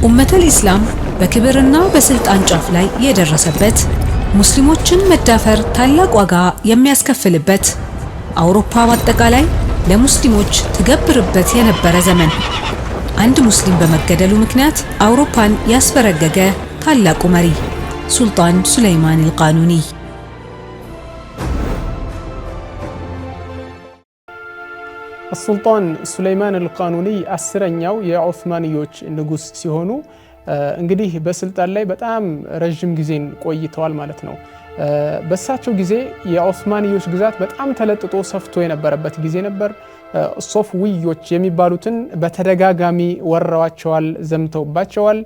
ኡመተል ኢስላም በክብርና በስልጣን ጫፍ ላይ የደረሰበት ሙስሊሞችን መዳፈር ታላቅ ዋጋ የሚያስከፍልበት አውሮፓ በአጠቃላይ ለሙስሊሞች ትገብርበት የነበረ ዘመን አንድ ሙስሊም በመገደሉ ምክንያት አውሮፓን ያስበረገገ ታላቁ መሪ ሱልጣን ሱለይማን አልቃኑኒ። السلطان سليمان القانوني አስረኛው የዑስማንዮች ንጉስ ሲሆኑ እንግዲህ በስልጣን ላይ በጣም ረጅም ጊዜን ቆይተዋል ማለት ነው። በሳቸው ጊዜ የዑስማንዮች ግዛት በጣም ተለጥጦ ሰፍቶ የነበረበት ጊዜ ነበር። ሶፍዊዮች የሚባሉትን በተደጋጋሚ ወረዋቸዋል፣ ዘምተውባቸዋል።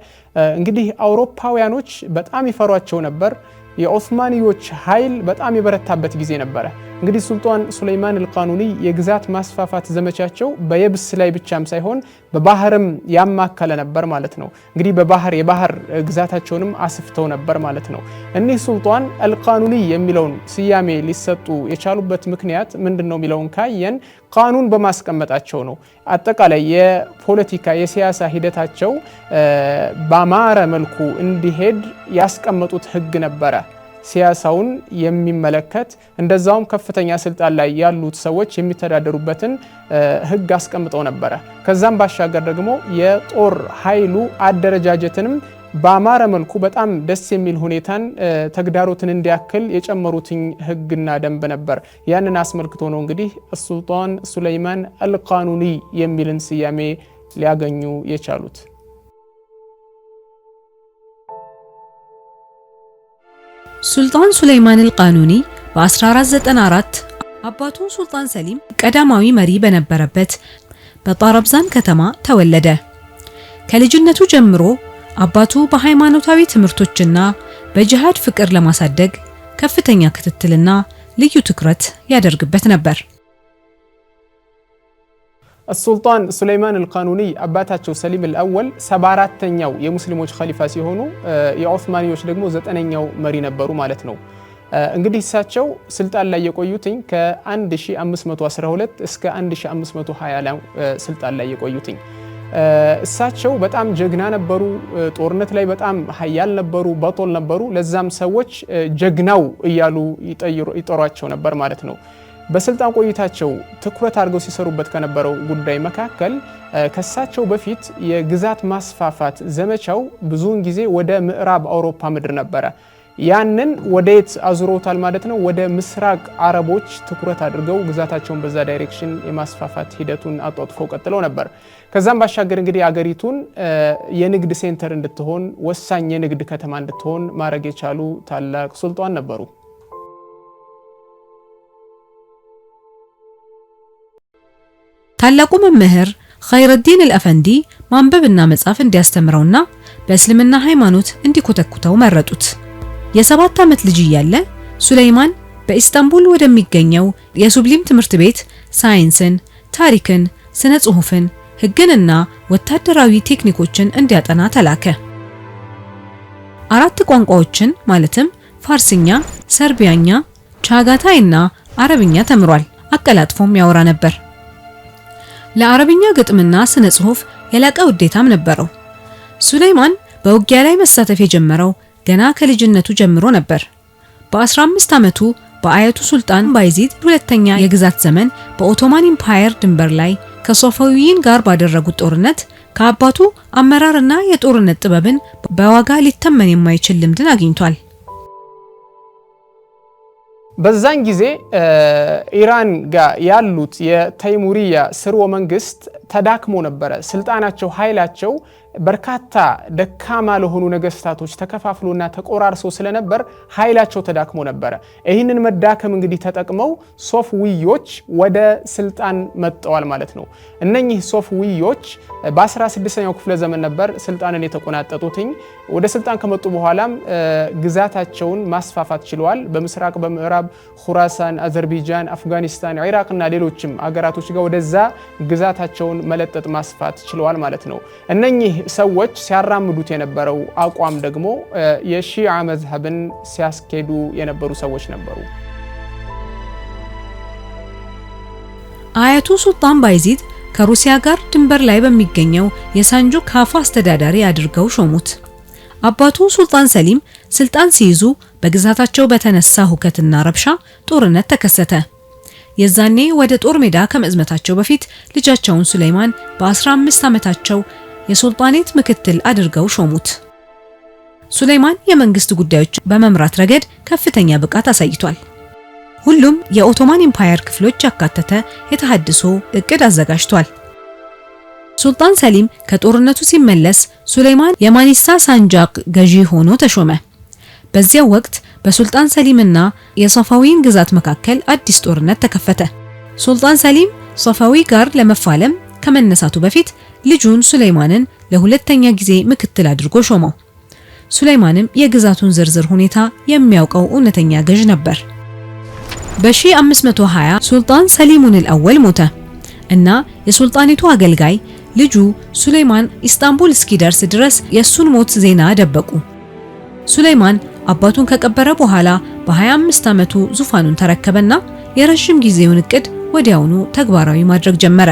እንግዲህ አውሮፓውያኖች በጣም ይፈሯቸው ነበር። የዑስማንዮች ኃይል በጣም የበረታበት ጊዜ ነበር። እንግዲህ ሱልጣን ሱለይማን አልቃኑኒ የግዛት ማስፋፋት ዘመቻቸው በየብስ ላይ ብቻም ሳይሆን በባህርም ያማከለ ነበር ማለት ነው። እንግዲህ የባህር ግዛታቸውንም አስፍተው ነበር ማለት ነው። እኒህ ሱልጣን አልቃኑኒ የሚለውን ስያሜ ሊሰጡ የቻሉበት ምክንያት ምንድነው የሚለውን ካየን ቃኑን በማስቀመጣቸው ነው። አጠቃላይ የፖለቲካ የሲያሳ ሂደታቸው በአማረ መልኩ እንዲሄድ ያስቀመጡት ህግ ነበረ። ሲያሳውን የሚመለከት እንደዛውም ከፍተኛ ስልጣን ላይ ያሉት ሰዎች የሚተዳደሩበትን ህግ አስቀምጠው ነበረ። ከዛም ባሻገር ደግሞ የጦር ኃይሉ አደረጃጀትንም በአማረ መልኩ በጣም ደስ የሚል ሁኔታን ተግዳሮትን እንዲያክል የጨመሩት ህግና ደንብ ነበር። ያንን አስመልክቶ ነው እንግዲህ ሱልጣን ሱለይማን አልቃኑኒ የሚልን ስያሜ ሊያገኙ የቻሉት። ሱልጣን ሱለይማን አልቃኑኒ በ1494 አባቱ ሱልጣን ሰሊም ቀዳማዊ መሪ በነበረበት በጣረብዛን ከተማ ተወለደ። ከልጅነቱ ጀምሮ አባቱ በሃይማኖታዊ ትምህርቶችና በጂሃድ ፍቅር ለማሳደግ ከፍተኛ ክትትልና ልዩ ትኩረት ያደርግበት ነበር። السلطان سليمان القانوني አባታቸው ሰሊም الأول 74ኛው የሙስሊሞች ኸሊፋ ሲሆኑ የዑስማንዮች ደግሞ 9ኛው መሪ ነበሩ ማለት ነው። እንግዲህ እሳቸው ስልጣን ላይ የቆዩትኝ ከ1512 እስከ 1520 ስልጣን ላይ የቆዩትኝ። እሳቸው በጣም ጀግና ነበሩ። ጦርነት ላይ በጣም ኃያል ነበሩ፣ በጦል ነበሩ። ለዛም ሰዎች ጀግናው እያሉ ይጠሯቸው ነበር ማለት ነው። በስልጣን ቆይታቸው ትኩረት አድርገው ሲሰሩበት ከነበረው ጉዳይ መካከል ከሳቸው በፊት የግዛት ማስፋፋት ዘመቻው ብዙውን ጊዜ ወደ ምዕራብ አውሮፓ ምድር ነበረ። ያንን ወዴት አዙሮታል ማለት ነው? ወደ ምስራቅ አረቦች ትኩረት አድርገው ግዛታቸውን በዛ ዳይሬክሽን የማስፋፋት ሂደቱን አጧጥፈው ቀጥለው ነበር። ከዛም ባሻገር እንግዲህ አገሪቱን የንግድ ሴንተር እንድትሆን፣ ወሳኝ የንግድ ከተማ እንድትሆን ማድረግ የቻሉ ታላቅ ሱልጣን ነበሩ። ታላቁ መምህር ኸይረዲን አልአፈንዲ ማንበብና መጻፍ እንዲያስተምረውና በእስልምና ሃይማኖት እንዲኮተኩተው መረጡት። የ7 ዓመት ልጅ እያለ ሱለይማን በኢስታንቡል ወደሚገኘው የሱብሊም ትምህርት ቤት ሳይንስን፣ ታሪክን፣ ስነ ጽሑፍን፣ ህግንና ወታደራዊ ቴክኒኮችን እንዲያጠና ተላከ። 4 ቋንቋዎችን ማለትም ፋርስኛ፣ ሰርቢያኛ፣ ቻጋታይና አረብኛ ተምሯል። አቀላጥፎም ያወራ ነበር። ለአረብኛ ግጥምና ስነ ጽሑፍ የላቀ ውዴታም ነበረው። ሱለይማን በውጊያ ላይ መሳተፍ የጀመረው ገና ከልጅነቱ ጀምሮ ነበር። በ15 ዓመቱ በአያቱ ሱልጣን ባይዚድ ሁለተኛ የግዛት ዘመን በኦቶማን ኢምፓየር ድንበር ላይ ከሶፋዊይን ጋር ባደረጉት ጦርነት ከአባቱ አመራርና የጦርነት ጥበብን በዋጋ ሊተመን የማይችል ልምድን አግኝቷል። በዛን ጊዜ ኢራን ጋር ያሉት የተይሙሪያ ስርወ መንግስት ተዳክሞ ነበረ። ስልጣናቸው፣ ኃይላቸው በርካታ ደካማ ለሆኑ ነገስታቶች ተከፋፍሎና ተቆራርሶ ስለነበር ኃይላቸው ተዳክሞ ነበረ። ይህንን መዳከም እንግዲህ ተጠቅመው ሶፍዊዮች ወደ ስልጣን መጥተዋል ማለት ነው። እነኚህ ሶፍዊዮች በ16ኛው ክፍለ ዘመን ነበር ስልጣንን የተቆናጠጡትኝ። ወደ ስልጣን ከመጡ በኋላም ግዛታቸውን ማስፋፋት ችለዋል። በምስራቅ፣ በምዕራብ ኹራሳን፣ አዘርባይጃን፣ አፍጋኒስታን፣ ኢራቅና ሌሎችም አገራቶች ጋር ወደዛ ግዛታቸውን መለጠጥ ማስፋት ችለዋል ማለት ነው። እነኚህ ሰዎች ሲያራምዱት የነበረው አቋም ደግሞ የሺዓ መዝሀብን ሲያስኬዱ የነበሩ ሰዎች ነበሩ። አያቱ ሱልጣን ባይዚድ ከሩሲያ ጋር ድንበር ላይ በሚገኘው የሳንጆ ካፋ አስተዳዳሪ አድርገው ሾሙት። አባቱ ሱልጣን ሰሊም ስልጣን ሲይዙ በግዛታቸው በተነሳ ሁከትና ረብሻ ጦርነት ተከሰተ። የዛኔ ወደ ጦር ሜዳ ከመዝመታቸው በፊት ልጃቸውን ሱለይማን በ15 ዓመታቸው የሱልጣኔት ምክትል አድርገው ሾሙት። ሱለይማን የመንግስት ጉዳዮች በመምራት ረገድ ከፍተኛ ብቃት አሳይቷል። ሁሉም የኦቶማን ኢምፓየር ክፍሎች ያካተተ የተሐድሶ እቅድ አዘጋጅቷል። ሱልጣን ሰሊም ከጦርነቱ ሲመለስ ሱለይማን የማኒሳ ሳንጃቅ ገዢ ሆኖ ተሾመ። በዚያው ወቅት በሱልጣን ሰሊምና የሶፋዊን ግዛት መካከል አዲስ ጦርነት ተከፈተ። ሱልጣን ሰሊም ሶፋዊ ጋር ለመፋለም ከመነሳቱ በፊት ልጁን ሱለይማንን ለሁለተኛ ጊዜ ምክትል አድርጎ ሾመው። ሱለይማንም የግዛቱን ዝርዝር ሁኔታ የሚያውቀው እውነተኛ ገዥ ነበር። በ1520 ሱልጣን ሰሊሙን አልአወል ሞተ እና የሱልጣኔቱ አገልጋይ ልጁ ሱለይማን ኢስታንቡል እስኪደርስ ድረስ የሱን ሞት ዜና ደበቁ። ሱለይማን አባቱን ከቀበረ በኋላ በ25 ዓመቱ ዙፋኑን ተረከበና የረጅም ጊዜውን እቅድ ወዲያውኑ ተግባራዊ ማድረግ ጀመረ።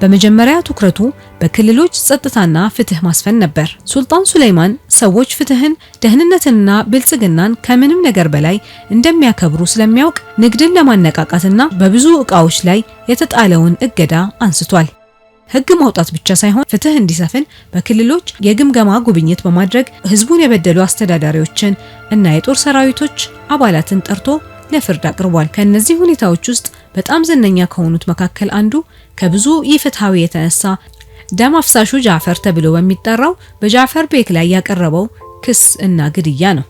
በመጀመሪያ ትኩረቱ በክልሎች ጸጥታና ፍትህ ማስፈን ነበር። ሱልጣን ሱለይማን ሰዎች ፍትህን፣ ደህንነትንና ብልጽግናን ከምንም ነገር በላይ እንደሚያከብሩ ስለሚያውቅ ንግድን ለማነቃቃትና በብዙ ዕቃዎች ላይ የተጣለውን እገዳ አንስቷል። ህግ ማውጣት ብቻ ሳይሆን ፍትህ እንዲሰፍን በክልሎች የግምገማ ጉብኝት በማድረግ ህዝቡን የበደሉ አስተዳዳሪዎችን እና የጦር ሰራዊቶች አባላትን ጠርቶ ለፍርድ አቅርቧል። ከነዚህ ሁኔታዎች ውስጥ በጣም ዝነኛ ከሆኑት መካከል አንዱ ከብዙ ኢፍትሃዊ የተነሳ ደም አፍሳሹ ጃዕፈር ተብሎ በሚጠራው በጃዕፈር ቤክ ላይ ያቀረበው ክስ እና ግድያ ነው።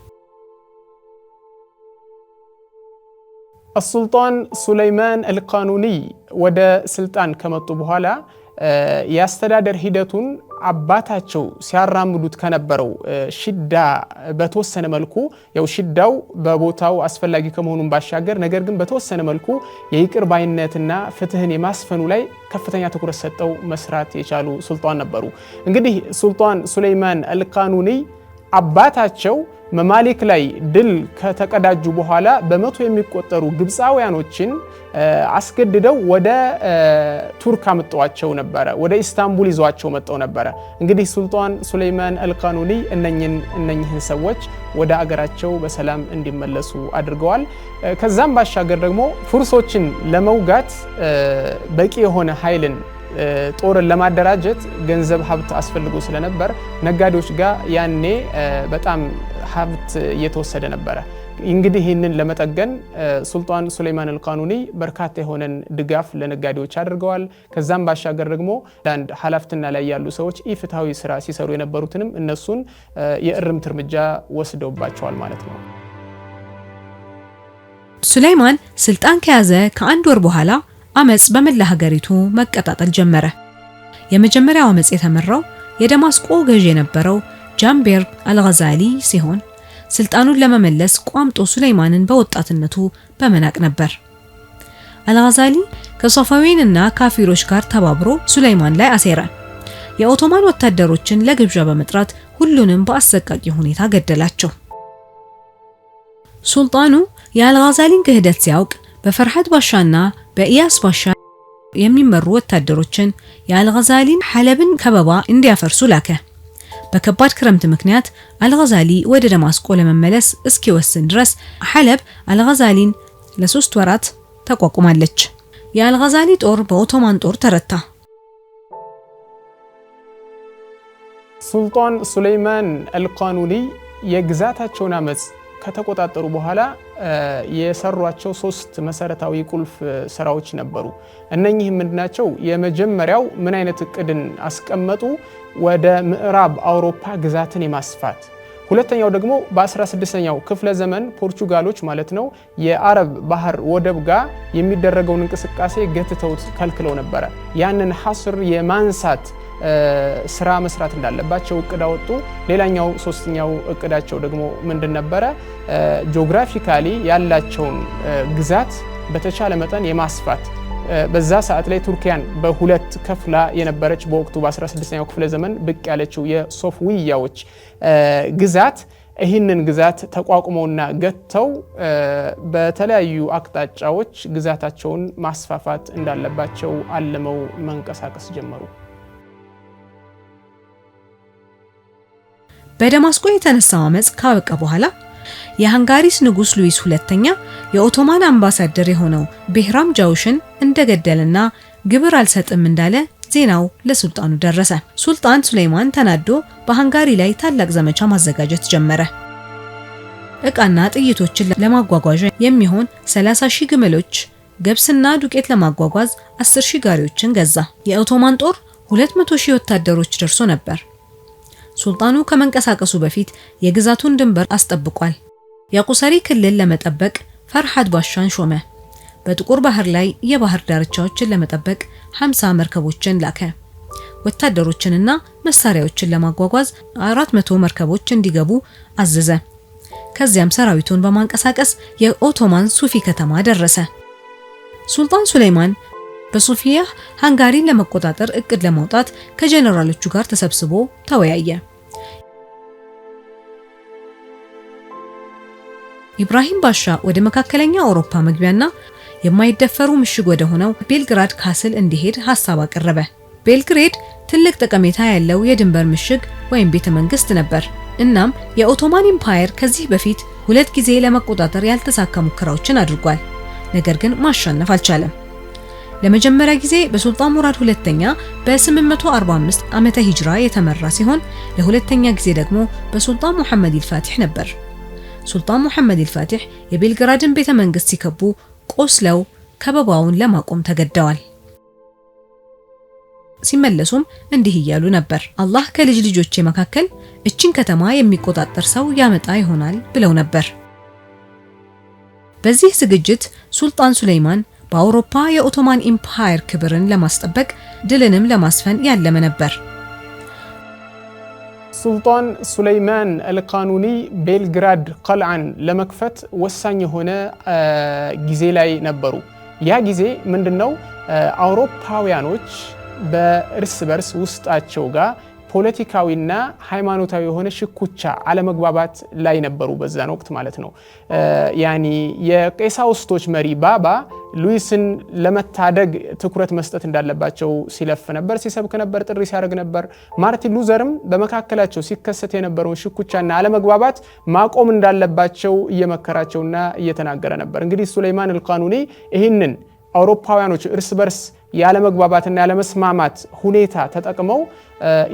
السلطان سليمان القانوني ወደ ስልጣን ከመጡ በኋላ ያስተዳደር ሂደቱን አባታቸው ሲያራምዱት ከነበረው ሽዳ በተወሰነ መልኩ ያው ሽዳው በቦታው አስፈላጊ ከመሆኑን ባሻገር ነገር ግን በተወሰነ መልኩ የይቅር ባይነትና ፍትህን የማስፈኑ ላይ ከፍተኛ ትኩረት ሰጠው መስራት የቻሉ ሱልጣን ነበሩ። እንግዲህ ሱልጣን ሱለይማን አልቃኑኒ አባታቸው መማሊክ ላይ ድል ከተቀዳጁ በኋላ በመቶ የሚቆጠሩ ግብፃውያኖችን አስገድደው ወደ ቱርክ አመጣዋቸው ነበር። ወደ ኢስታንቡል ይዟቸው መጣው ነበር። እንግዲህ ሱልጣን ሱለይማን አልቃኑኒ እነኝህን ሰዎች ወደ አገራቸው በሰላም እንዲመለሱ አድርገዋል። ከዛም ባሻገር ደግሞ ፉርሶችን ለመውጋት በቂ የሆነ ኃይልን ጦርን ለማደራጀት ገንዘብ ሀብት አስፈልጎ ስለነበር ነጋዴዎች ጋር ያኔ በጣም ሀብት እየተወሰደ ነበር። እንግዲህ ይህንን ለመጠገን ሱልጣን ሱለይማን አልቃኑኒ በርካታ የሆነን ድጋፍ ለነጋዴዎች አድርገዋል። ከዛም ባሻገር ደግሞ አንድ ኃላፊነት ላይ ያሉ ሰዎች ኢፍትሃዊ ስራ ሲሰሩ የነበሩትንም እነሱን የእርምት እርምጃ ወስደውባቸዋል ማለት ነው። ሱለይማን ስልጣን ከያዘ ከአንድ ወር በኋላ አመጽ በመላ ሀገሪቱ መቀጣጠል ጀመረ። የመጀመሪያው አመጽ የተመራው የደማስቆ ገዢ የነበረው ጃምቤር አልጋዛሊ ሲሆን ስልጣኑን ለመመለስ ቋምጦ ሱለይማንን በወጣትነቱ በመናቅ ነበር። አልጋዛሊ ከሶፋዊንና ካፊሮች ጋር ተባብሮ ሱለይማን ላይ አሴረ። የኦቶማን ወታደሮችን ለግብዣ በመጥራት ሁሉንም በአሰቃቂ ሁኔታ ገደላቸው። ሱልጣኑ የአልጋዛሊን ክህደት ሲያውቅ በፈርሃት ባሻና በኢያስ ባሻ የሚመሩ ወታደሮችን የአልጋዛሊን ሐለብን ከበባ እንዲያፈርሱ ላከ። በከባድ ክረምት ምክንያት አልጋዛሊ ወደ ደማስቆ ለመመለስ እስኪወስን ድረስ ሐለብ አልጋዛሊን ለ3 ወራት ተቋቁማለች። የአልጋዛሊ ጦር በኦቶማን ጦር ተረታ። ሱልጣን ሱለይማን አልቃኑኒ የግዛታቸውን አመጽ ከተቆጣጠሩ በኋላ የሰሯቸው 3 መሰረታዊ ቁልፍ ስራዎች ነበሩ። እነኚህ ምንድናቸው? የመጀመሪያው ምን አይነት እቅድን አስቀመጡ? ወደ ምዕራብ አውሮፓ ግዛትን የማስፋት። ሁለተኛው ደግሞ በ16ኛው ክፍለ ዘመን ፖርቹጋሎች ማለት ነው የአረብ ባህር ወደብ ጋር የሚደረገውን እንቅስቃሴ ገትተውት ከልክለው ነበረ። ያንን ሐስር የማንሳት ስራ መስራት እንዳለባቸው እቅድ አወጡ። ሌላኛው ሶስተኛው እቅዳቸው ደግሞ ምንድን ነበረ? ጂኦግራፊካሊ ያላቸውን ግዛት በተቻለ መጠን የማስፋት። በዛ ሰዓት ላይ ቱርኪያን በሁለት ከፍላ የነበረች በወቅቱ በ16ኛው ክፍለ ዘመን ብቅ ያለችው የሶፍዊያዎች ግዛት ይህንን ግዛት ተቋቁመውና ገተው በተለያዩ አቅጣጫዎች ግዛታቸውን ማስፋፋት እንዳለባቸው አልመው መንቀሳቀስ ጀመሩ። በደማስቆ የተነሳው አመጽ ካበቃ በኋላ የሃንጋሪስ ንጉስ ሉዊስ ሁለተኛ የኦቶማን አምባሳደር የሆነው ቤህራም ጃውሽን እንደገደለና ግብር አልሰጥም እንዳለ ዜናው ለሱልጣኑ ደረሰ። ሱልጣን ሱሌይማን ተናዶ በሃንጋሪ ላይ ታላቅ ዘመቻ ማዘጋጀት ጀመረ። ዕቃና ጥይቶችን ለማጓጓዣ የሚሆን 30,000 ግመሎች፣ ገብስና ዱቄት ለማጓጓዝ 10,000 ጋሪዎችን ገዛ። የኦቶማን ጦር 200,000 ወታደሮች ደርሶ ነበር። ሱልጣኑ ከመንቀሳቀሱ በፊት የግዛቱን ድንበር አስጠብቋል። የቁሰሪ ክልል ለመጠበቅ ፈርሃድ ባሻን ሾመ። በጥቁር ባህር ላይ የባህር ዳርቻዎችን ለመጠበቅ 50 መርከቦችን ላከ። ወታደሮችንና መሳሪያዎችን ለማጓጓዝ 400 መርከቦች እንዲገቡ አዘዘ። ከዚያም ሰራዊቱን በማንቀሳቀስ የኦቶማን ሱፊ ከተማ ደረሰ። ሱልጣን ሱሌይማን በሶፊያ ሃንጋሪን ለመቆጣጠር እቅድ ለማውጣት ከጀነራሎቹ ጋር ተሰብስቦ ተወያየ። ኢብራሂም ባሻ ወደ መካከለኛ አውሮፓ መግቢያና የማይደፈሩ ምሽግ ወደ ሆነው ቤልግራድ ካስል እንዲሄድ ሐሳብ አቀረበ። ቤልግሬድ ትልቅ ጠቀሜታ ያለው የድንበር ምሽግ ወይም ቤተ መንግስት ነበር። እናም የኦቶማን ኢምፓየር ከዚህ በፊት 2 ጊዜ ለመቆጣጠር ያልተሳካ ሙከራዎችን አድርጓል። ነገር ግን ማሸነፍ አልቻለም። ለመጀመሪያ ጊዜ በሱልጣን ሙራድ ሁለተኛ በ845 ዓመተ ሂጅራ የተመራ ሲሆን ለሁለተኛ ጊዜ ደግሞ በሱልጣን ሙሐመድ አልፋቲህ ነበር። ሱልጣን ሙሐመድ አልፋቲህ የቤልግራድን ቤተ መንግስት ሲከቡ ቆስለው ከበባውን ለማቆም ተገደዋል። ሲመለሱም እንዲህ እያሉ ነበር፣ አላህ ከልጅ ልጆቼ መካከል እቺን ከተማ የሚቆጣጠር ሰው ያመጣ ይሆናል ብለው ነበር። በዚህ ዝግጅት ሱልጣን ሱሌይማን በአውሮፓ የኦቶማን ኢምፓየር ክብርን ለማስጠበቅ ድልንም ለማስፈን ያለመ ነበር። ሱልጣን ሱሌይማን አልቃኑኒ ቤልግራድ ቀልዓን ለመክፈት ወሳኝ የሆነ ጊዜ ላይ ነበሩ። ያ ጊዜ ምንድነው? አውሮፓውያኖች በእርስ በርስ ውስጣቸው ጋር ፖለቲካዊና ሃይማኖታዊ የሆነ ሽኩቻ አለመግባባት ላይ ነበሩ በዛን ወቅት ማለት ነው። ያኒ የቄሳውስቶች መሪ ባባ ሉዊስን ለመታደግ ትኩረት መስጠት እንዳለባቸው ሲለፍ ነበር፣ ሲሰብክ ነበር፣ ጥሪ ሲያደርግ ነበር። ማርቲን ሉተርም በመካከላቸው ሲከሰት የነበረውን ሽኩቻና አለመግባባት ማቆም እንዳለባቸው እየመከራቸውና እየተናገረ ነበር። እንግዲህ ሱሌይማን አልቃኑኒ ይህንን አውሮፓውያኖች እርስ በርስ ያለመግባባትና ያለመስማማት ሁኔታ ተጠቅመው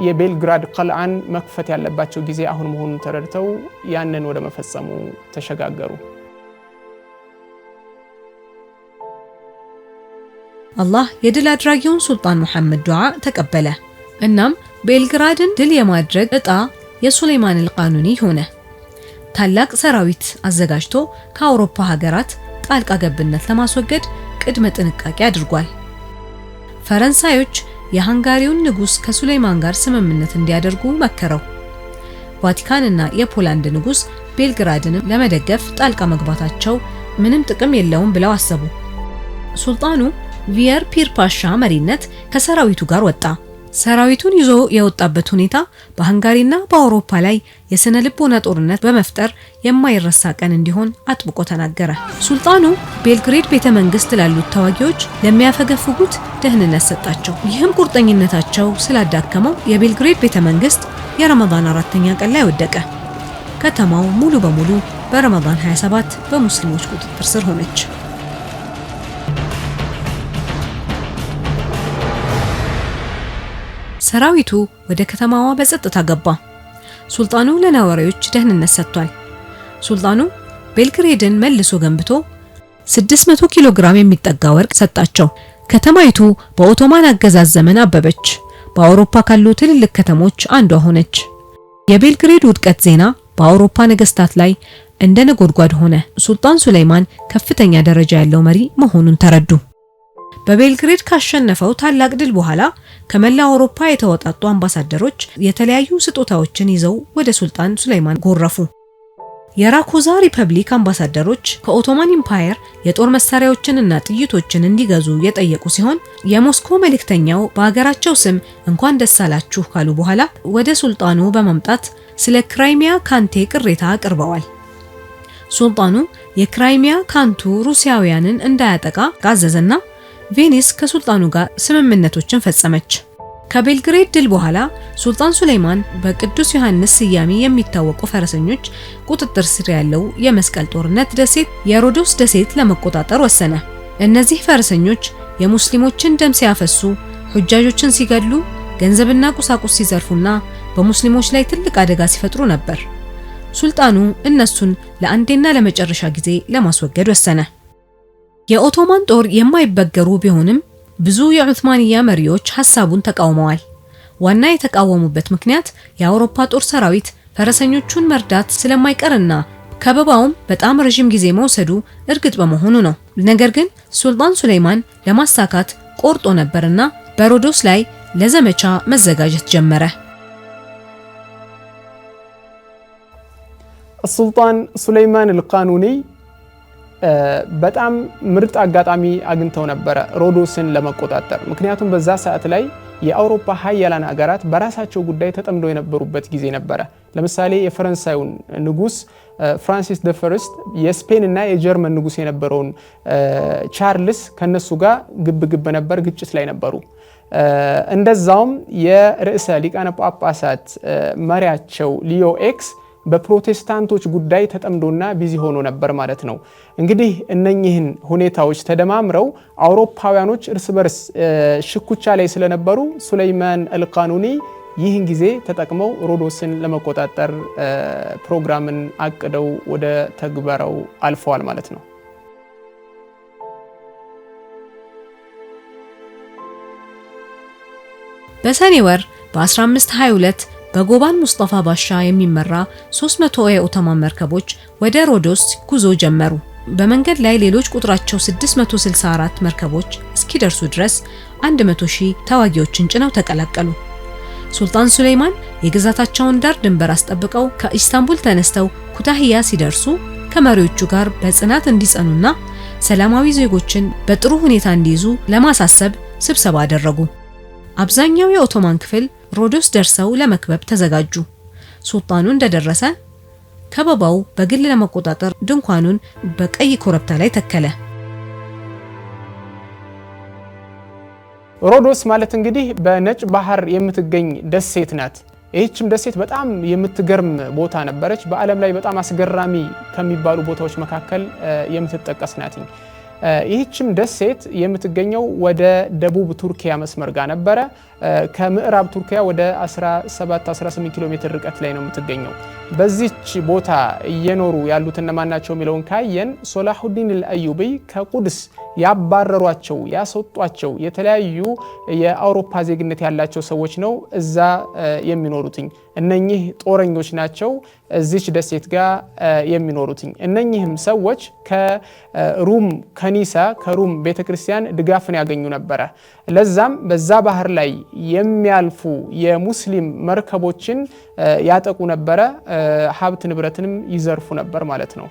የቤልግራድ ቀልዓን መክፈት ያለባቸው ጊዜ አሁን መሆኑን ተረድተው ያንን ወደ መፈጸሙ ተሸጋገሩ። አላህ የድል አድራጊውን ሱልጣን ሙሐመድ ዱዓ ተቀበለ። እናም ቤልግራድን ድል የማድረግ ዕጣ የሱሌይማን አልቃኑኒ ሆነ። ታላቅ ሰራዊት አዘጋጅቶ ከአውሮፓ ሀገራት ጣልቃ ገብነት ለማስወገድ ቅድመ ጥንቃቄ አድርጓል። ፈረንሳዮች የሃንጋሪውን ንጉስ ከሱሌይማን ጋር ስምምነት እንዲያደርጉ መከረው። ቫቲካንና የፖላንድ ንጉስ ቤልግራድን ለመደገፍ ጣልቃ መግባታቸው ምንም ጥቅም የለውም ብለው አሰቡ። ሱልጣኑ ቪየር ፒር ፓሻ መሪነት ከሰራዊቱ ጋር ወጣ። ሰራዊቱን ይዞ የወጣበት ሁኔታ በሃንጋሪና በአውሮፓ ላይ የስነ ልቦና ጦርነት በመፍጠር የማይረሳ ቀን እንዲሆን አጥብቆ ተናገረ። ሱልጣኑ ቤልግሬድ ቤተ መንግስት ላሉት ተዋጊዎች ለሚያፈገፍጉት ደህንነት ሰጣቸው። ይህም ቁርጠኝነታቸው ስላዳከመው የቤልግሬድ ቤተ መንግስት የረመዳን 4ኛ ቀን ላይ ወደቀ። ከተማው ሙሉ በሙሉ በረመዳን 27 በሙስሊሞች ቁጥጥር ስር ሆነች። ሰራዊቱ ወደ ከተማዋ በጸጥታ ገባ። ሱልጣኑ ለነዋሪዎች ደህንነት ሰጥቷል። ሱልጣኑ ቤልግሬድን መልሶ ገንብቶ 600 ኪሎ ግራም የሚጠጋ ወርቅ ሰጣቸው። ከተማይቱ በኦቶማን አገዛዝ ዘመን አበበች። በአውሮፓ ካሉ ትልልቅ ከተሞች አንዷ ሆነች። የቤልግሬድ ውድቀት ዜና በአውሮፓ ነገስታት ላይ እንደ ነጎድጓድ ሆነ። ሱልጣን ሱሌይማን ከፍተኛ ደረጃ ያለው መሪ መሆኑን ተረዱ። በቤልግሬድ ካሸነፈው ታላቅ ድል በኋላ ከመላው አውሮፓ የተወጣጡ አምባሳደሮች የተለያዩ ስጦታዎችን ይዘው ወደ ሱልጣን ሱሌይማን ጎረፉ። የራኮዛ ሪፐብሊክ አምባሳደሮች ከኦቶማን ኢምፓየር የጦር መሳሪያዎችንና ጥይቶችን እንዲገዙ የጠየቁ ሲሆን የሞስኮ መልእክተኛው በአገራቸው ስም እንኳን ደስ አላችሁ ካሉ በኋላ ወደ ሱልጣኑ በመምጣት ስለ ክራይሚያ ካንቴ ቅሬታ አቅርበዋል። ሱልጣኑ የክራይሚያ ካንቱ ሩሲያውያንን እንዳያጠቃ ጋዘዘና ቬኒስ ከሱልጣኑ ጋር ስምምነቶችን ፈጸመች። ከቤልግሬድ ድል በኋላ ሱልጣን ሱሌይማን በቅዱስ ዮሐንስ ስያሜ የሚታወቁ ፈረሰኞች ቁጥጥር ስር ያለው የመስቀል ጦርነት ደሴት የሮዶስ ደሴት ለመቆጣጠር ወሰነ። እነዚህ ፈረሰኞች የሙስሊሞችን ደም ሲያፈሱ፣ ሁጃጆችን ሲገድሉ፣ ገንዘብና ቁሳቁስ ሲዘርፉና በሙስሊሞች ላይ ትልቅ አደጋ ሲፈጥሩ ነበር። ሱልጣኑ እነሱን ለአንዴና ለመጨረሻ ጊዜ ለማስወገድ ወሰነ። የኦቶማን ጦር የማይበገሩ ቢሆንም ብዙ የዑስማንያ መሪዎች ሐሳቡን ተቃውመዋል። ዋና የተቃወሙበት ምክንያት የአውሮፓ ጦር ሰራዊት ፈረሰኞቹን መርዳት ስለማይቀርና ከበባውም በጣም ረጅም ጊዜ መውሰዱ እርግጥ በመሆኑ ነው። ነገር ግን ሱልጣን ሱሌይማን ለማሳካት ቆርጦ ነበርና በሮዶስ ላይ ለዘመቻ መዘጋጀት ጀመረ። السلطان سليمان القانوني በጣም ምርጥ አጋጣሚ አግኝተው ነበር ሮዶስን ለመቆጣጠር። ምክንያቱም በዛ ሰዓት ላይ የአውሮፓ ሀያላን ሀገራት በራሳቸው ጉዳይ ተጠምደው የነበሩበት ጊዜ ነበር። ለምሳሌ የፈረንሳዩን ንጉስ ፍራንሲስ ደ ፈርስት የስፔን እና የጀርመን ንጉስ የነበረውን ቻርልስ ከነሱ ጋር ግብግብ ነበር፣ ግጭት ላይ ነበሩ። እንደዛውም የርዕሰ ሊቃነ ጳጳሳት መሪያቸው ሊዮ ኤክስ በፕሮቴስታንቶች ጉዳይ ተጠምዶና ቢዚ ሆኖ ነበር ማለት ነው። እንግዲህ እነኚህን ሁኔታዎች ተደማምረው አውሮፓውያኖች እርስ በርስ ሽኩቻ ላይ ስለነበሩ ሱሌይማን አልቃኑኒ ይህን ጊዜ ተጠቅመው ሮዶስን ለመቆጣጠር ፕሮግራምን አቅደው ወደ ተግባራው አልፈዋል ማለት ነው። በሰኔ ወር በ1522 በጎባን ሙስጠፋ ባሻ የሚመራ 300 የኦቶማን መርከቦች ወደ ሮዶስ ጉዞ ጀመሩ። በመንገድ ላይ ሌሎች ቁጥራቸው 664 መርከቦች እስኪደርሱ ድረስ 100,000 ተዋጊዎችን ጭነው ተቀላቀሉ። ሱልጣን ሱሌይማን የግዛታቸውን ዳር ድንበር አስጠብቀው ከኢስታንቡል ተነስተው ኩታህያ ሲደርሱ ከመሪዎቹ ጋር በጽናት እንዲጸኑና ሰላማዊ ዜጎችን በጥሩ ሁኔታ እንዲይዙ ለማሳሰብ ስብሰባ አደረጉ። አብዛኛው የኦቶማን ክፍል ሮዶስ ደርሰው ለመክበብ ተዘጋጁ። ሱልጣኑ እንደደረሰ ከበባው በግል ለመቆጣጠር ድንኳኑን በቀይ ኮረብታ ላይ ተከለ። ሮዶስ ማለት እንግዲህ በነጭ ባህር የምትገኝ ደሴት ናት። ይህችም ደሴት በጣም የምትገርም ቦታ ነበረች። በዓለም ላይ በጣም አስገራሚ ከሚባሉ ቦታዎች መካከል የምትጠቀስ ናት። ይህችም ደሴት የምትገኘው ወደ ደቡብ ቱርኪያ መስመር ጋር ነበረ። ከምዕራብ ቱርኪያ ወደ 17-18 ኪሎ ሜትር ርቀት ላይ ነው የምትገኘው። በዚች ቦታ እየኖሩ ያሉት እነማን ናቸው የሚለውን ካየን ሶላሁዲን አልአዩቢ ከቁድስ ያባረሯቸው ያስወጧቸው የተለያዩ የአውሮፓ ዜግነት ያላቸው ሰዎች ነው እዛ የሚኖሩትኝ። እነኚህ ጦረኞች ናቸው እዚች ደሴት ጋር የሚኖሩትኝ። እነኚህም ሰዎች ከሩም ከኒሳ ከሩም ቤተክርስቲያን ድጋፍን ያገኙ ነበረ። ለዛም በዛ ባህር ላይ የሚያልፉ የሙስሊም መርከቦችን ያጠቁ ነበረ፣ ሀብት ንብረትንም ይዘርፉ ነበር ማለት ነው።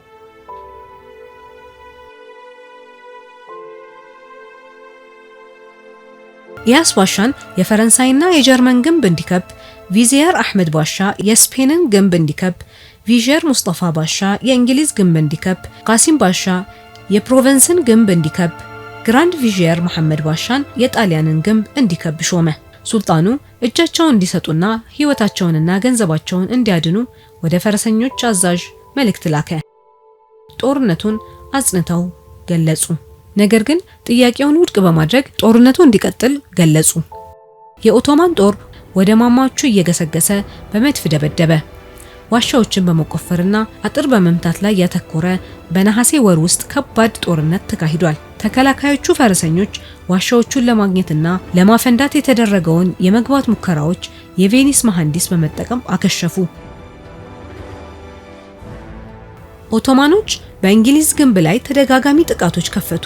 ኢያስ ባሻን የፈረንሳይና የጀርመን ግንብ እንዲከብ፣ ቪዚየር አህመድ ባሻ የስፔንን ግንብ እንዲከብ፣ ቪዥየር ሙስጠፋ ባሻ የእንግሊዝ ግንብ እንዲከብ፣ ቃሲም ባሻ የፕሮቨንስን ግንብ እንዲከብ፣ ግራንድ ቪዥየር መሐመድ ባሻን የጣሊያንን ግንብ እንዲከብ ሾመ። ሱልጣኑ እጃቸውን እንዲሰጡና ህይወታቸውንና ገንዘባቸውን እንዲያድኑ ወደ ፈረሰኞች አዛዥ መልእክት ላከ። ጦርነቱን አጽንተው ገለጹ። ነገር ግን ጥያቄውን ውድቅ በማድረግ ጦርነቱ እንዲቀጥል ገለጹ። የኦቶማን ጦር ወደ ማማዎቹ እየገሰገሰ በመድፍ ደበደበ። ዋሻዎችን በመቆፈርና አጥር በመምታት ላይ ያተኮረ በነሐሴ ወር ውስጥ ከባድ ጦርነት ተካሂዷል። ተከላካዮቹ ፈረሰኞች ዋሻዎቹን ለማግኘትና ለማፈንዳት የተደረገውን የመግባት ሙከራዎች የቬኒስ መሐንዲስ በመጠቀም አከሸፉ። ኦቶማኖች በእንግሊዝ ግንብ ላይ ተደጋጋሚ ጥቃቶች ከፈቱ።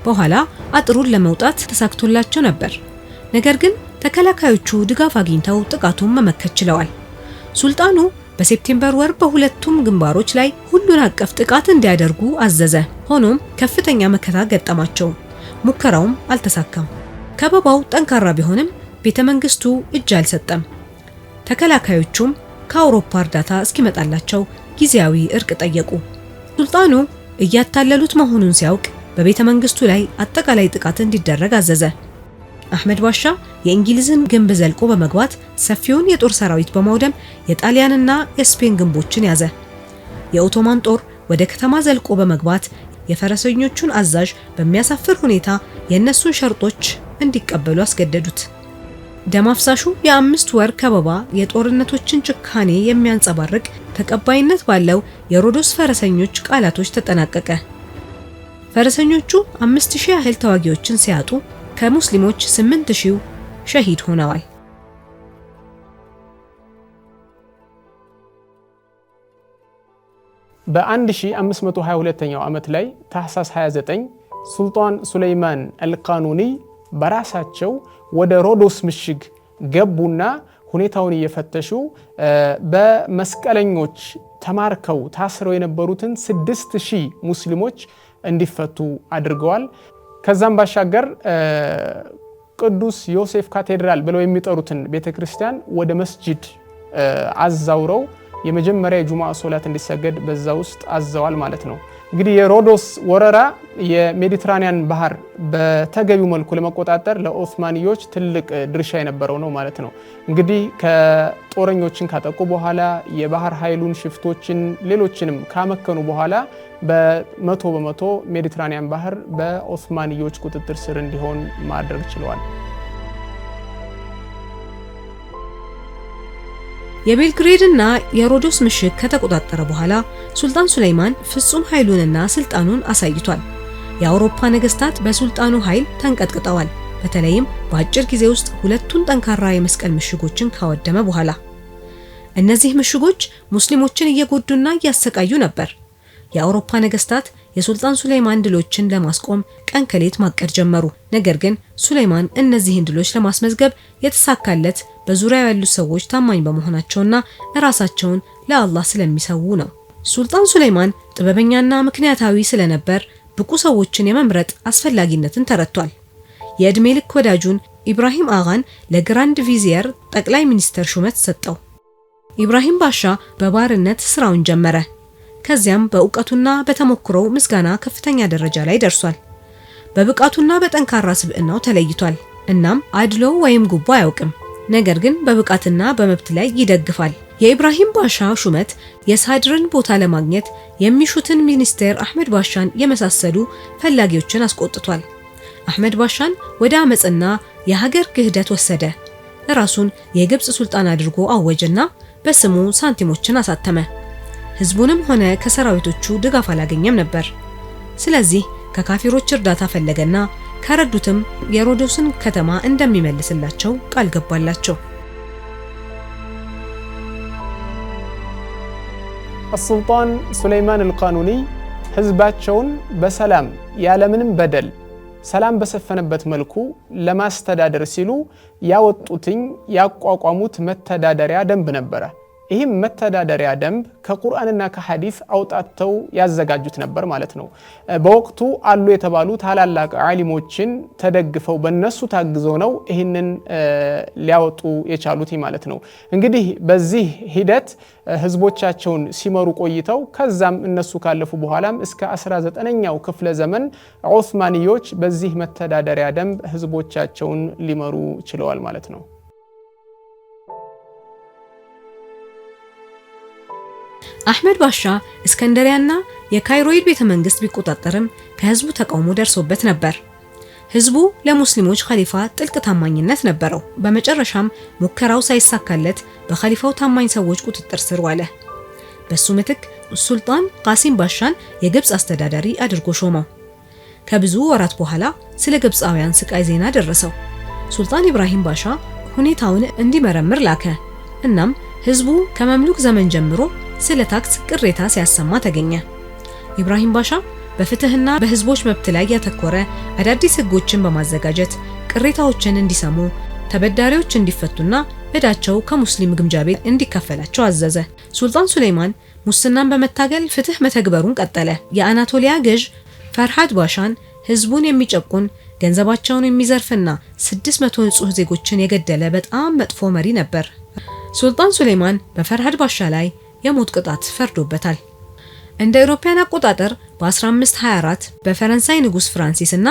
በኋላ አጥሩን ለመውጣት ተሳክቶላቸው ነበር። ነገር ግን ተከላካዮቹ ድጋፍ አግኝተው ጥቃቱን መመከት ችለዋል። ሱልጣኑ በሴፕቴምበር ወር በሁለቱም ግንባሮች ላይ ሁሉን አቀፍ ጥቃት እንዲያደርጉ አዘዘ። ሆኖም ከፍተኛ መከታ ገጠማቸው። ሙከራውም አልተሳካም። ከበባው ጠንካራ ቢሆንም ቤተመንግስቱ እጅ አልሰጠም። ተከላካዮቹም ከአውሮፓ እርዳታ እስኪመጣላቸው ጊዜያዊ እርቅ ጠየቁ። ሱልጣኑ እያታለሉት መሆኑን ሲያውቅ በቤተ መንግስቱ ላይ አጠቃላይ ጥቃት እንዲደረግ አዘዘ። አህመድ ባሻ የእንግሊዝን ግንብ ዘልቆ በመግባት ሰፊውን የጦር ሰራዊት በማውደም የጣሊያንና የስፔን ግንቦችን ያዘ። የኦቶማን ጦር ወደ ከተማ ዘልቆ በመግባት የፈረሰኞቹን አዛዥ በሚያሳፍር ሁኔታ የነሱን ሸርጦች እንዲቀበሉ አስገደዱት። ደም አፍሳሹ የ5 ወር ከበባ የጦርነቶችን ጭካኔ የሚያንጸባርቅ ተቀባይነት ባለው የሮዶስ ፈረሰኞች ቃላቶች ተጠናቀቀ። ፈረሰኞቹ 5000 ያህል ተዋጊዎችን ሲያጡ ከሙስሊሞች 8000 ሸሂድ ሆነዋል። በ1522ኛው ዓመት ላይ ታህሳስ 29 ሱልጣን ሱለይማን አልቃኑኒ በራሳቸው ወደ ሮዶስ ምሽግ ገቡና ሁኔታውን እየፈተሹ በመስቀለኞች ተማርከው ታስረው የነበሩትን 6000 ሙስሊሞች እንዲፈቱ አድርገዋል። ከዛም ባሻገር ቅዱስ ዮሴፍ ካቴድራል ብለው የሚጠሩትን ቤተክርስቲያን ወደ መስጂድ አዛውረው የመጀመሪያ የጁማዓ ሶላት እንዲሰገድ በዛ ውስጥ አዘዋል ማለት ነው። እንግዲህ የሮዶስ ወረራ የሜዲትራኒያን ባህር በተገቢው መልኩ ለመቆጣጠር ለኦስማኒዮች ትልቅ ድርሻ የነበረው ነው ማለት ነው። እንግዲህ ከጦረኞችን ካጠቁ በኋላ የባህር ኃይሉን ሽፍቶችን ሌሎችንም ካመከኑ በኋላ በ100% ሜዲትራኒያን ባህር በኦስማኒዮች ቁጥጥር ስር እንዲሆን ማድረግ ችለዋል። የቤልግሬድና የሮዶስ ምሽግ ከተቆጣጠረ በኋላ ሱልጣን ሱለይማን ፍጹም ኃይሉንና ስልጣኑን አሳይቷል። የአውሮፓ ነገስታት በሱልጣኑ ኃይል ተንቀጥቅጠዋል። በተለይም በአጭር ጊዜ ውስጥ ሁለቱን ጠንካራ የመስቀል ምሽጎችን ካወደመ በኋላ እነዚህ ምሽጎች ሙስሊሞችን እየጎዱና እያሰቃዩ ነበር። የአውሮፓ ነገስታት የሱልጣን ሱለይማን ድሎችን ለማስቆም ቀን ከሌት ማቀድ ጀመሩ። ነገር ግን ሱለይማን እነዚህን ድሎች ለማስመዝገብ የተሳካለት በዙሪያው ያሉ ሰዎች ታማኝ በመሆናቸውና ራሳቸውን ለአላህ ስለሚሰዉ ነው። ሱልጣን ሱለይማን ጥበበኛና ምክንያታዊ ስለነበር ብቁ ሰዎችን የመምረጥ አስፈላጊነትን ተረድቷል። የእድሜ ልክ ወዳጁን ኢብራሂም አጋን ለግራንድ ቪዚየር ጠቅላይ ሚኒስተር ሹመት ሰጠው። ኢብራሂም ባሻ በባርነት ስራውን ጀመረ። ከዚያም በእውቀቱና በተሞክሮው ምስጋና ከፍተኛ ደረጃ ላይ ደርሷል። በብቃቱና በጠንካራ ስብዕናው ተለይቷል። እናም አድሎ ወይም ጉቦ አያውቅም። ነገር ግን በብቃትና በመብት ላይ ይደግፋል። የኢብራሂም ባሻ ሹመት የሳድርን ቦታ ለማግኘት የሚሹትን ሚኒስቴር አህመድ ባሻን የመሳሰሉ ፈላጊዎችን አስቆጥቷል። አህመድ ባሻን ወደ አመጽና የሀገር ክህደት ወሰደ። ራሱን የግብጽ ሱልጣን አድርጎ አወጀና በስሙ ሳንቲሞችን አሳተመ። ህዝቡንም ሆነ ከሰራዊቶቹ ድጋፍ አላገኘም ነበር። ስለዚህ ከካፊሮች እርዳታ ፈለገና ከረዱትም የሮዶስን ከተማ እንደሚመልስላቸው ቃል ገባላቸው። السلطان سليمان القانوني ህዝባቸውን በሰላም ያለምንም በደል ሰላም በሰፈነበት መልኩ ለማስተዳደር ሲሉ ያወጡትኝ ያቋቋሙት መተዳደሪያ ደንብ ነበር። ይህም መተዳደሪያ ደንብ ከቁርአንና ከሐዲስ አውጣተው ያዘጋጁት ነበር ማለት ነው። በወቅቱ አሉ የተባሉ ታላላቅ ዓሊሞችን ተደግፈው በእነሱ ታግዘው ነው ይህንን ሊያወጡ የቻሉት ማለት ነው። እንግዲህ በዚህ ሂደት ህዝቦቻቸውን ሲመሩ ቆይተው ከዛም እነሱ ካለፉ በኋላም እስከ 19ኛው ክፍለ ዘመን ዑስማኒዮች በዚህ መተዳደሪያ ደንብ ህዝቦቻቸውን ሊመሩ ችለዋል ማለት ነው። አህመድ ባሻ እስከንደሪያና የካይሮይድ ቤተ መንግስት ቢቆጣጠርም ከህዝቡ ተቃውሞ ደርሶበት ነበር። ህዝቡ ለሙስሊሞች ኸሊፋ ጥልቅ ታማኝነት ነበረው። በመጨረሻም ሙከራው ሳይሳካለት በኸሊፋው ታማኝ ሰዎች ቁጥጥር ስር ዋለ። በሱ ምትክ ሱልጣን ቃሲም ባሻን የግብጽ አስተዳዳሪ አድርጎ ሾመው። ከብዙ ወራት በኋላ ስለ ግብጻውያን ስቃይ ዜና ደረሰው። ሱልጣን ኢብራሂም ባሻ ሁኔታውን እንዲመረምር ላከ። እናም ህዝቡ ከመምሉክ ዘመን ጀምሮ ስለ ታክስ ቅሬታ ሲያሰማ ተገኘ። ኢብራሂም ባሻ በፍትህና በህዝቦች መብት ላይ ያተኮረ አዳዲስ ህጎችን በማዘጋጀት ቅሬታዎችን እንዲሰሙ፣ ተበዳሪዎች እንዲፈቱና እዳቸው ከሙስሊም ግምጃ ቤት እንዲከፈላቸው አዘዘ። ሱልጣን ሱለይማን ሙስናን በመታገል ፍትህ መተግበሩን ቀጠለ። የአናቶሊያ ገዥ ፈርሃድ ባሻን ህዝቡን የሚጨቁን ገንዘባቸውን የሚዘርፍና 600 ንጹህ ዜጎችን የገደለ በጣም መጥፎ መሪ ነበር። ሱልጣን ሱሌይማን በፈርሃድ ባሻ ላይ የሞት ቅጣት ፈርዶበታል። እንደ አውሮፓውያን አቆጣጠር በ1524 በፈረንሳይ ንጉስ ፍራንሲስ እና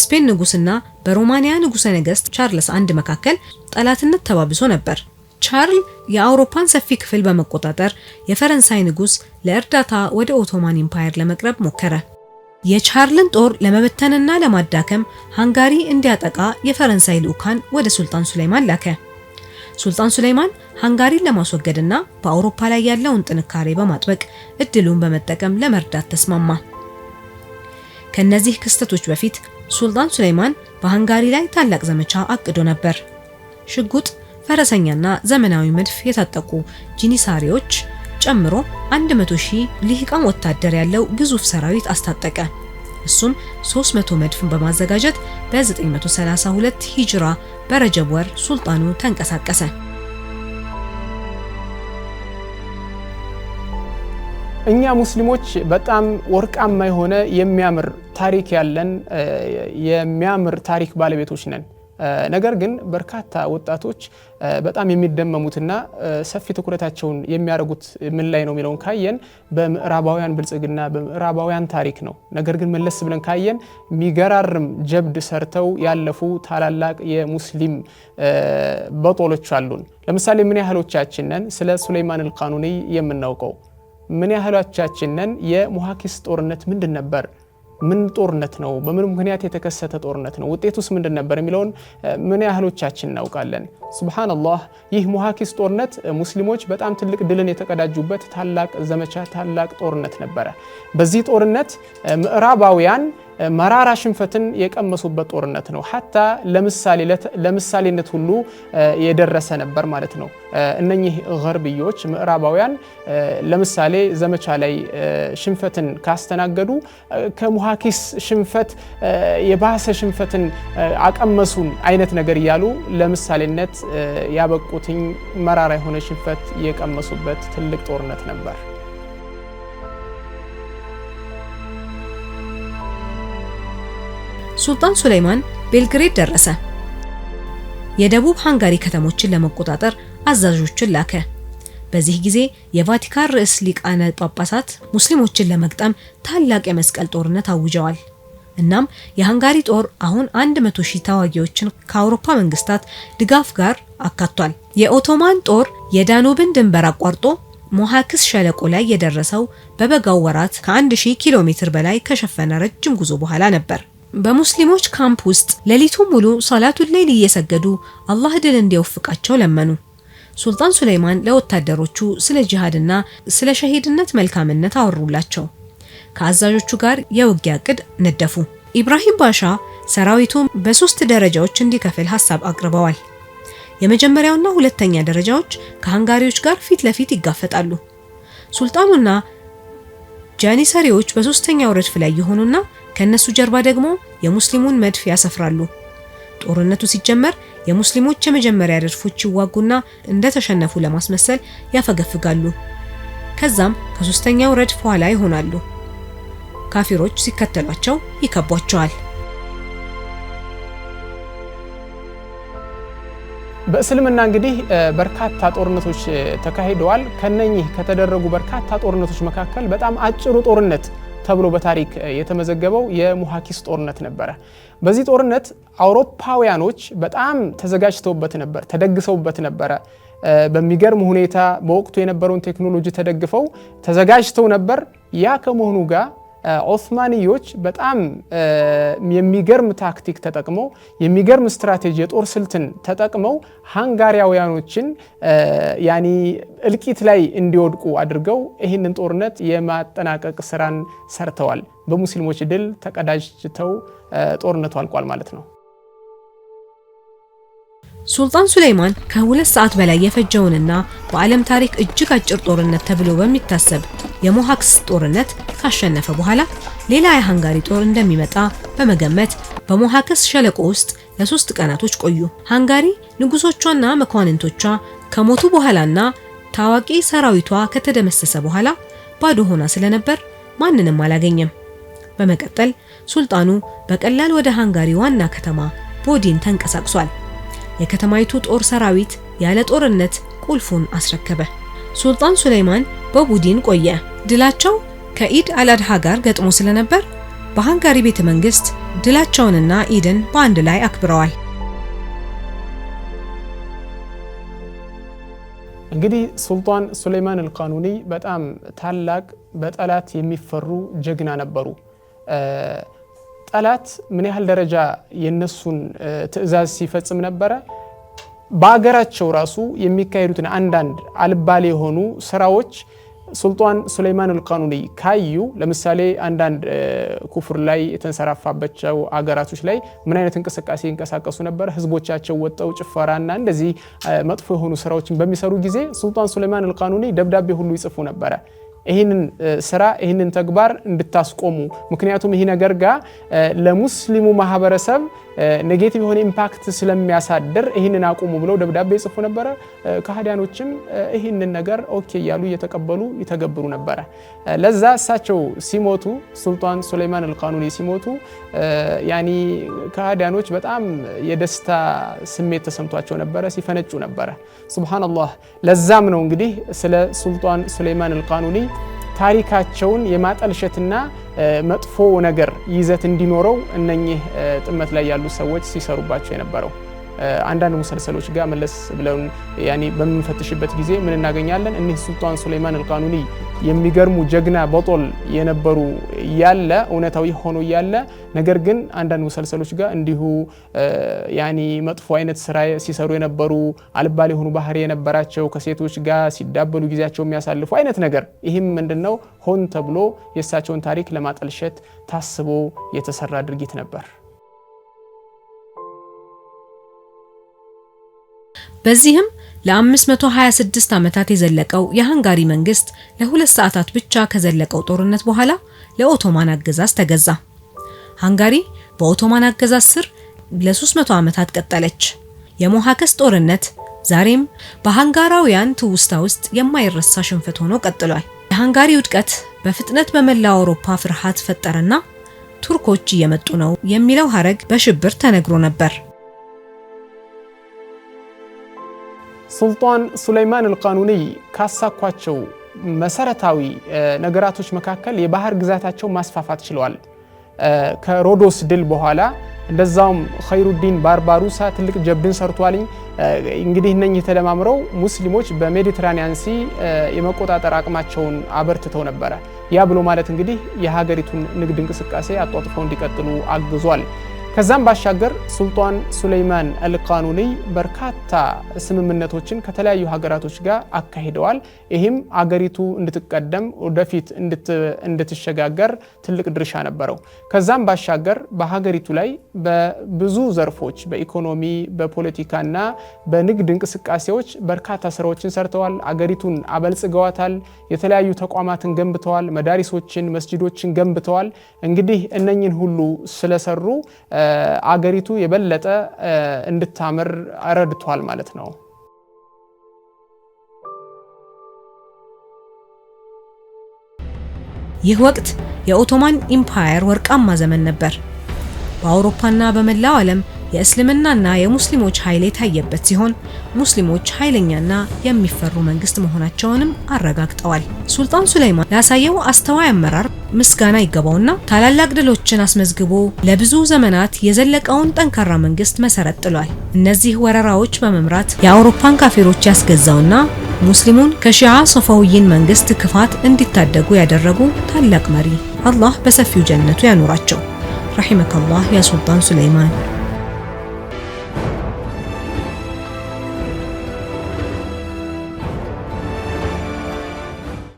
ስፔን ንጉስና በሮማኒያ ንጉሰ ነገስት ቻርልስ አንድ መካከል ጠላትነት ተባብሶ ነበር። ቻርል የአውሮፓን ሰፊ ክፍል በመቆጣጠር የፈረንሳይ ንጉስ ለእርዳታ ወደ ኦቶማን ኢምፓየር ለመቅረብ ሞከረ። የቻርልን ጦር ለመበተንና ለማዳከም ሃንጋሪ እንዲያጠቃ የፈረንሳይ ልኡካን ወደ ሱልጣን ሱሌይማን ላከ። ሱልጣን ሱሌይማን ሃንጋሪን ለማስወገድና በአውሮፓ ላይ ያለውን ጥንካሬ በማጥበቅ እድሉን በመጠቀም ለመርዳት ተስማማ። ከነዚህ ክስተቶች በፊት ሱልጣን ሱሌይማን በሃንጋሪ ላይ ታላቅ ዘመቻ አቅዶ ነበር። ሽጉጥ፣ ፈረሰኛና ዘመናዊ መድፍ የታጠቁ ጂኒሳሪዎች ጨምሮ 100,000 ልሂቃን ወታደር ያለው ግዙፍ ሰራዊት አስታጠቀ። እሱም 300 መድፍን በማዘጋጀት በ932 ሂጅራ በረጀብ ወር ሱልጣኑ ተንቀሳቀሰ። እኛ ሙስሊሞች በጣም ወርቃማ የሆነ የሚያምር ታሪክ ያለን የሚያምር ታሪክ ባለቤቶች ነን። ነገር ግን በርካታ ወጣቶች በጣም የሚደመሙትና ሰፊ ትኩረታቸውን የሚያደርጉት ምን ላይ ነው የሚለውን ካየን በምዕራባውያን ብልጽግና በምዕራባውያን ታሪክ ነው። ነገር ግን መለስ ብለን ካየን የሚገራርም ጀብድ ሰርተው ያለፉ ታላላቅ የሙስሊም በጦሎች አሉን። ለምሳሌ ምን ያህሎቻችንን ስለ ሱሌይማን አልቃኑኒ የምናውቀው? ምን ያህሎቻችንን የሙሃኪስ ጦርነት ምንድን ነበር? ምን ጦርነት ነው? በምን ምክንያት የተከሰተ ጦርነት ነው? ውጤቱስ ምንድን ነበር የሚለውን ምን ያህሎቻችን እናውቃለን? ሱብሃንአላህ። ይህ ሙሃኪስ ጦርነት ሙስሊሞች በጣም ትልቅ ድልን የተቀዳጁበት ታላቅ ዘመቻ፣ ታላቅ ጦርነት ነበረ። በዚህ ጦርነት ምዕራባውያን መራራ ሽንፈትን የቀመሱበት ጦርነት ነው። ሐታ ለምሳሌነት ሁሉ የደረሰ ነበር ማለት ነው። እነኚህ ገርብዮች ምዕራባውያን ለምሳሌ ዘመቻ ላይ ሽንፈትን ካስተናገዱ ከሙሃኪስ ሽንፈት የባሰ ሽንፈትን አቀመሱን አይነት ነገር እያሉ ለምሳሌነት ያበቁትኝ መራራ የሆነ ሽንፈት የቀመሱበት ትልቅ ጦርነት ነበር። ሱልጣን ሱሌይማን ቤልግሬድ ደረሰ። የደቡብ ሃንጋሪ ከተሞችን ለመቆጣጠር አዛዦችን ላከ። በዚህ ጊዜ የቫቲካን ርዕሰ ሊቃነ ጳጳሳት ሙስሊሞችን ለመግጠም ታላቅ የመስቀል ጦርነት አውጀዋል። እናም የሃንጋሪ ጦር አሁን 100,000 ተዋጊዎችን ከአውሮፓ መንግስታት ድጋፍ ጋር አካቷል። የኦቶማን ጦር የዳኑብን ድንበር አቋርጦ ሙሃኪስ ሸለቆ ላይ የደረሰው በበጋው ወራት ከ1000 ኪሎ ሜትር በላይ ከሸፈነ ረጅም ጉዞ በኋላ ነበር። በሙስሊሞች ካምፕ ውስጥ ሌሊቱን ሙሉ ሶላቱል ሌይል እየሰገዱ አላህ ድል እንዲወፍቃቸው ለመኑ። ሱልጣን ሱሌይማን ለወታደሮቹ ስለ ጂሃድና ስለ ሸሂድነት መልካምነት አወሩላቸው። ከአዛዦቹ ጋር የውጊያ ዕቅድ ነደፉ። ኢብራሂም ባሻ ሰራዊቱን በ3 ደረጃዎች እንዲከፍል ሐሳብ አቅርበዋል። የመጀመሪያውና ሁለተኛ ደረጃዎች ከሃንጋሪዎች ጋር ፊት ለፊት ይጋፈጣሉ። ሱልጣኑና ጃኒሳሪዎች በ3ኛው ረድፍ ላይ ይሆኑና ከነሱ ጀርባ ደግሞ የሙስሊሙን መድፍ ያሰፍራሉ። ጦርነቱ ሲጀመር የሙስሊሞች የመጀመሪያ ረድፎች ይዋጉና እንደተሸነፉ ለማስመሰል ያፈገፍጋሉ። ከዛም ከ3ኛው ረድፍ ኋላ ይሆናሉ። ካፊሮች ሲከተሏቸው ይከቧቸዋል። በእስልምና እንግዲህ በርካታ ጦርነቶች ተካሂደዋል። ከነኚህ ከተደረጉ በርካታ ጦርነቶች መካከል በጣም አጭሩ ጦርነት ተብሎ በታሪክ የተመዘገበው የሙሃኪስ ጦርነት ነበረ። በዚህ ጦርነት አውሮፓውያኖች በጣም ተዘጋጅተውበት ነበር፣ ተደግሰውበት ነበረ። በሚገርም ሁኔታ በወቅቱ የነበረውን ቴክኖሎጂ ተደግፈው ተዘጋጅተው ነበር። ያ ከመሆኑ ጋር ኦስማኒዮች በጣም የሚገርም ታክቲክ ተጠቅመው የሚገርም ስትራቴጂ የጦር ስልትን ተጠቅመው ሃንጋሪያውያኖችን ያኒ እልቂት ላይ እንዲወድቁ አድርገው ይህንን ጦርነት የማጠናቀቅ ስራን ሰርተዋል። በሙስሊሞች ድል ተቀዳጅተው ጦርነቱ አልቋል ማለት ነው። ሱልጣን ሱሌይማን ከ2 ሰዓት በላይ የፈጀውንና በዓለም ታሪክ እጅግ አጭር ጦርነት ተብሎ በሚታሰብ የሙሃኪስ ጦርነት ካሸነፈ በኋላ ሌላ የሃንጋሪ ጦር እንደሚመጣ በመገመት በሙሃኪስ ሸለቆ ውስጥ ለ3 ቀናቶች ቆዩ። ሃንጋሪ ንጉሶቿና መኳንንቶቿ ከሞቱ በኋላና ታዋቂ ሰራዊቷ ከተደመሰሰ በኋላ ባዶ ሆና ስለነበር ማንንም አላገኘም። በመቀጠል ሱልጣኑ በቀላል ወደ ሃንጋሪ ዋና ከተማ ቦዲን ተንቀሳቅሷል። የከተማይቱ ጦር ሰራዊት ያለ ጦርነት ቁልፉን አስረከበ። ሱልጣን ሱሌይማን በቡድን ቆየ። ድላቸው ከኢድ አልአድሃ ጋር ገጥሞ ስለነበር በሃንጋሪ ቤተ መንግስት ድላቸውንና ኢድን በአንድ ላይ አክብረዋል። እንግዲህ ሱልጣን ሱሌይማን አልቃኑኒ በጣም ታላቅ በጠላት የሚፈሩ ጀግና ነበሩ። ጠላት ምን ያህል ደረጃ የነሱን ትዕዛዝ ሲፈጽም ነበረ? በአገራቸው ራሱ የሚካሄዱትን አንዳንድ አልባሌ የሆኑ ስራዎች ሱልጣን ሱሌይማን አልቃኑኒ ካዩ፣ ለምሳሌ አንዳንድ ኩፍር ላይ የተንሰራፋባቸው አገራቶች ላይ ምን አይነት እንቅስቃሴ ይንቀሳቀሱ ነበር? ህዝቦቻቸው ወጣው ጭፈራና እንደዚህ መጥፎ የሆኑ ስራዎችን በሚሰሩ ጊዜ ሱልጣን ሱሌይማን አልቃኑኒ ደብዳቤ ሁሉ ይጽፉ ነበር ይህንን ስራ ይህንን ተግባር እንድታስቆሙ፣ ምክንያቱም ይህ ነገር ጋር ለሙስሊሙ ማህበረሰብ ኔጌቲቭ የሆነ ኢምፓክት ስለሚያሳድር ይህንን አቁሙ ብለው ደብዳቤ ይጽፉ ነበር። ከሃዲያኖችም ይህንን ነገር ኦኬ እያሉ እየተቀበሉ ይተገብሩ ነበር። ለዛ እሳቸው ሲሞቱ ሱልጣን ሱሌይማን አልቃኑኒ ሲሞቱ ያኒ ከሃዲያኖች በጣም የደስታ ስሜት ተሰምቷቸው ነበር፣ ሲፈነጩ ነበር። ሱብሃንአላህ። ለዛም ነው እንግዲህ ስለ ሱልጣን ሱሌይማን አልቃኑኒ ታሪካቸውን የማጠልሸትና መጥፎ ነገር ይዘት እንዲኖረው እነኚህ ጥመት ላይ ያሉ ሰዎች ሲሰሩባቸው የነበረው። አንዳንድ ሙሰልሰሎች ጋር መለስ ብለን ያኒ በምንፈትሽበት ጊዜ ምን እናገኛለን? እነዚህ ሱልጣን ሱሌይማን አልቃኑኒ የሚገርሙ ጀግና በጦል የነበሩ ያለ እውነታዊ ሆኖ ያለ ነገር ግን አንዳንድ ሙሰልሰሎች ጋር እንዲሁ ያኒ መጥፎ አይነት ስራ ሲሰሩ የነበሩ አልባሌ የሆኑ ባህሪ የነበራቸው ከሴቶች ጋር ሲዳበሉ ጊዜያቸው የሚያሳልፉ አይነት ነገር። ይህም ምንድነው? ሆን ተብሎ የእሳቸውን ታሪክ ለማጠልሸት ታስቦ የተሰራ ድርጊት ነበር። በዚህም ለ526 ዓመታት የዘለቀው የሃንጋሪ መንግስት ለ2 ሰዓታት ብቻ ከዘለቀው ጦርነት በኋላ ለኦቶማን አገዛዝ ተገዛ። ሃንጋሪ በኦቶማን አገዛዝ ስር ለ300 ዓመታት ቀጠለች። የሞሃከስ ጦርነት ዛሬም በሃንጋራውያን ትውስታ ውስጥ የማይረሳ ሽንፈት ሆኖ ቀጥሏል። የሃንጋሪ ውድቀት በፍጥነት በመላው አውሮፓ ፍርሃት ፈጠረና ቱርኮች እየመጡ ነው የሚለው ሐረግ በሽብር ተነግሮ ነበር። ሱልጣን ሱሌይማን አልቃኑኒ ካሳኳቸው መሰረታዊ ነገራቶች መካከል የባህር ግዛታቸው ማስፋፋት ችለዋል። ከሮዶስ ድል በኋላ እንደዛውም ኸይሩዲን ባርባሩሳ ትልቅ ጀብድን ሰርቷል። እንግዲህ እነኚህ ተደማምረው ሙስሊሞች በሜዲትራኒያን ሲ የመቆጣጠር አቅማቸውን አበርትተው ነበር። ያ ብሎ ማለት እንግዲህ የሀገሪቱን ንግድ እንቅስቃሴ አጧጥፈው እንዲቀጥሉ አግዟል። ከዛም ባሻገር ሱልጣን ሱሌይማን አልቃኑኒ በርካታ ስምምነቶችን ከተለያዩ ሀገራቶች ጋር አካሂደዋል። ይህም አገሪቱ እንድትቀደም ወደፊት እንድትሸጋገር ትልቅ ድርሻ ነበረው። ከዛም ባሻገር በሀገሪቱ ላይ በብዙ ዘርፎች በኢኮኖሚ በፖለቲካና በንግድ እንቅስቃሴዎች በርካታ ስራዎችን ሰርተዋል። አገሪቱን አበልጽገዋታል። የተለያዩ ተቋማትን ገንብተዋል። መዳሪሶችን፣ መስጂዶችን ገንብተዋል። እንግዲህ እነኚህን ሁሉ ስለሰሩ አገሪቱ የበለጠ እንድታምር ረድቷል ማለት ነው። ይህ ወቅት የኦቶማን ኢምፓየር ወርቃማ ዘመን ነበር። በአውሮፓና በመላው ዓለም የእስልምናና የሙስሊሞች ኃይል የታየበት ሲሆን ሙስሊሞች ኃይለኛና የሚፈሩ መንግስት መሆናቸውንም አረጋግጠዋል። ሱልጣን ሱሌይማን ያሳየው አስተዋይ አመራር ምስጋና ይገባውና ታላላቅ ድሎችን አስመዝግቦ ለብዙ ዘመናት የዘለቀውን ጠንካራ መንግስት መሰረት ጥሏል። እነዚህ ወረራዎች በመምራት የአውሮፓን ካፊሮች ያስገዛውና ሙስሊሙን ከሺዓ ሶፋዊይን መንግስት ክፋት እንዲታደጉ ያደረጉ ታላቅ መሪ አላህ በሰፊው ጀነቱ ያኑራቸው። ረሂመከላህ ያ ሱልጣን ሱሌይማን።